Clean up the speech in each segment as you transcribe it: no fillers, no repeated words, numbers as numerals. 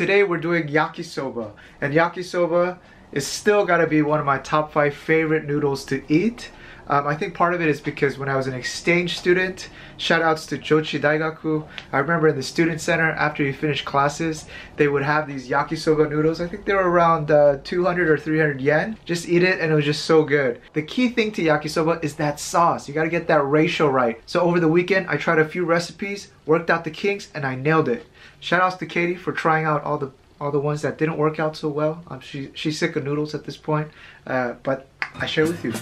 Today we're doing yakisoba, and yakisoba is still gotta be one of my top 5 favorite noodles to eat. I think part of it is because when I was an exchange student, shout outs to Jochi Daigaku, I remember in the student center after you finish classes, they would have these yakisoba noodles. I think they were around 200 or 300 yen. Just eat it and it was just so good. The key thing to yakisoba is that sauce. You gotta get that ratio right. So over the weekend, I tried a few recipes, worked out the kinks, and I nailed it. Shout outs to Katie for trying out all the ones that didn't work out so well. She's sick of noodles at this point, but I share with you.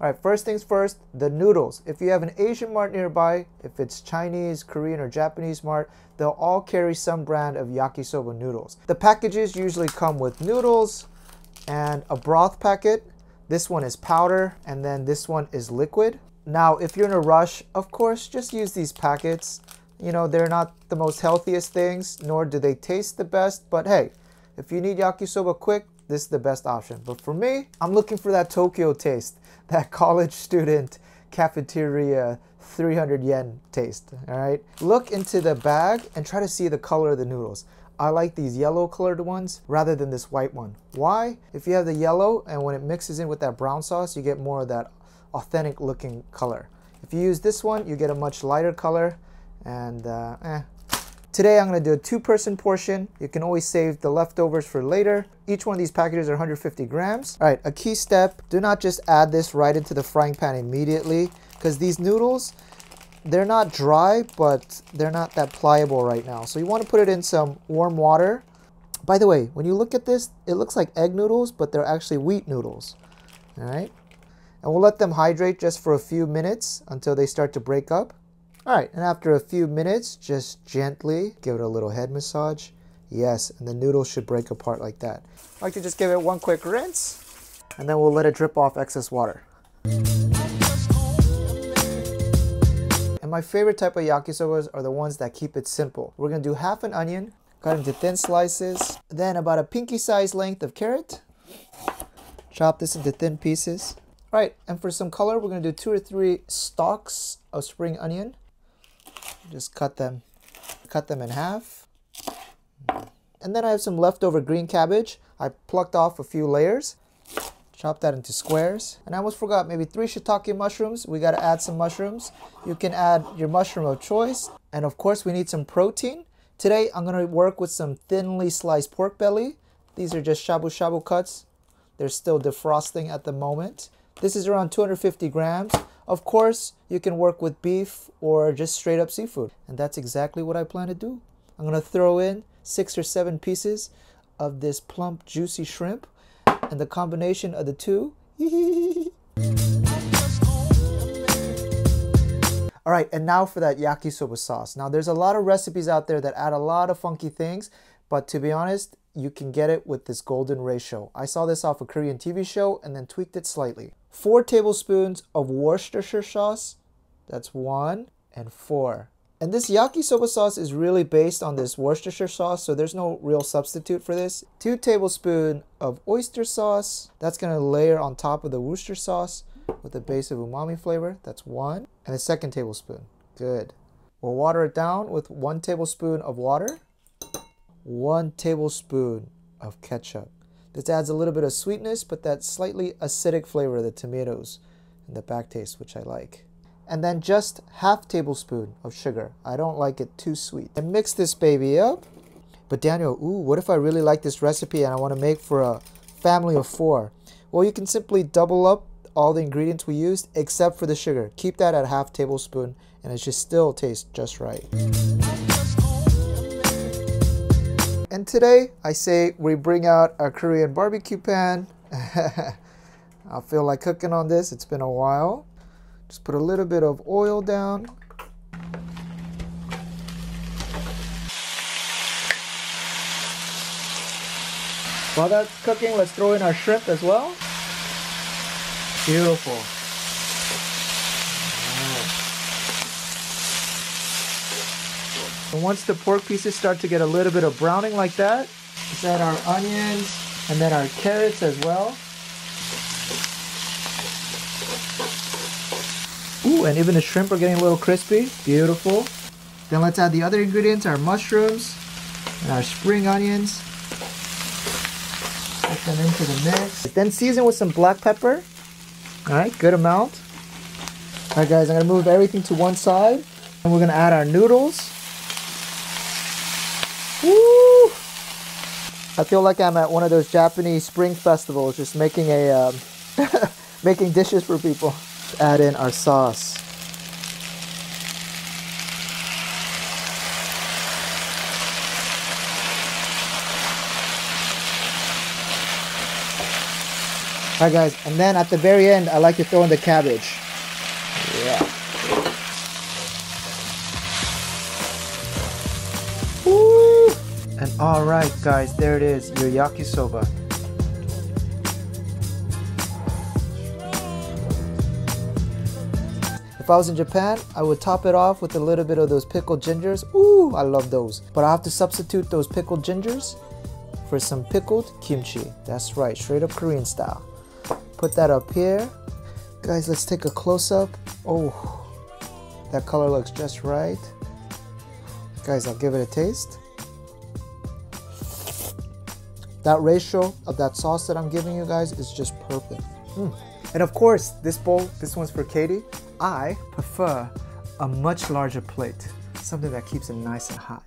Alright, first things first, the noodles. If you have an Asian mart nearby, if it's Chinese, Korean, or Japanese mart, they'll all carry some brand of yakisoba noodles. The packages usually come with noodles and a broth packet. This one is powder, and then this one is liquid. Now, if you're in a rush, of course, just use these packets. You know, they're not the most healthiest things, nor do they taste the best, but hey, if you need yakisoba quick, this is the best option. But for me, I'm looking for that Tokyo taste, that college student cafeteria 300 yen taste. All right, look into the bag and try to see the color of the noodles. I like these yellow colored ones rather than this white one. Why? If you have the yellow and when it mixes in with that brown sauce, you get more of that authentic looking color. If you use this one, you get a much lighter color. And Today I'm going to do a 2-person portion. You can always save the leftovers for later. Each one of these packages are 150 grams. All right, a key step, do not just add this right into the frying pan immediately, because these noodles, they're not dry, but they're not that pliable right now. So you want to put it in some warm water. By the way, when you look at this, it looks like egg noodles, but they're actually wheat noodles. All right, and we'll let them hydrate just for a few minutes until they start to break up. All right, and after a few minutes, just gently give it a little head massage. Yes, and the noodles should break apart like that. I like to just give it one quick rinse, and then we'll let it drip off excess water. And my favorite type of yakisobas are the ones that keep it simple. We're gonna do half an onion, cut into thin slices, then about a pinky-sized length of carrot. Chop this into thin pieces. All right, and for some color, we're gonna do 2 or 3 stalks of spring onion. Just cut them in half. And then I have some leftover green cabbage. I plucked off a few layers. Chop that into squares. And I almost forgot, maybe 3 shiitake mushrooms. We gotta add some mushrooms. You can add your mushroom of choice. And of course, we need some protein. Today, I'm gonna work with some thinly sliced pork belly. These are just shabu shabu cuts. They're still defrosting at the moment. This is around 250 grams. Of course, you can work with beef or just straight up seafood. And that's exactly what I plan to do. I'm gonna throw in 6 or 7 pieces of this plump, juicy shrimp. And the combination of the two. All right, and now for that yakisoba sauce. Now, there's a lot of recipes out there that add a lot of funky things, but to be honest, you can get it with this golden ratio. I saw this off a Korean TV show and then tweaked it slightly. 4 tablespoons of Worcestershire sauce. That's 1 and 4. And this yakisoba sauce is really based on this Worcestershire sauce, so there's no real substitute for this. 2 tablespoons of oyster sauce. That's gonna layer on top of the Worcester sauce with a base of umami flavor. That's 1. And a 2nd tablespoon. Good. We'll water it down with 1 tablespoon of water. 1 tablespoon of ketchup. This adds a little bit of sweetness, but that slightly acidic flavor of the tomatoes and the back taste, which I like. And then just half tablespoon of sugar. I don't like it too sweet. And mix this baby up. But Daniel, what if I really like this recipe and I want to make for a family of 4? Well, you can simply double up all the ingredients we used except for the sugar. Keep that at half tablespoon and it should still taste just right. And today, I say we bring out our Korean barbecue pan. I feel like cooking on this. It's been a while. Just put a little bit of oil down. While that's cooking, let's throw in our shrimp as well. Beautiful. And once the pork pieces start to get a little bit of browning like that, let's add our onions and then our carrots as well. Ooh, and even the shrimp are getting a little crispy. Beautiful. Then let's add the other ingredients, our mushrooms and our spring onions. Put them into the mix. Then season with some black pepper. Alright, good amount. Alright guys, I'm going to move everything to one side. And we're going to add our noodles. Woo! I feel like I'm at one of those Japanese spring festivals, just making a making dishes for people. Add in our sauce. Alright guys, and then at the very end, I like to throw in the cabbage. Yeah. Woo! And alright guys, there it is, your yakisoba. If I was in Japan, I would top it off with a little bit of those pickled gingers. Ooh, I love those. But I have to substitute those pickled gingers for some pickled kimchi. That's right, straight up Korean style. Put that up here. Guys, let's take a close-up. Oh, that color looks just right. Guys, I'll give it a taste. That ratio of that sauce that I'm giving you guys is just perfect. And of course, this bowl, this one's for Katie. I prefer a much larger plate, something that keeps it nice and hot.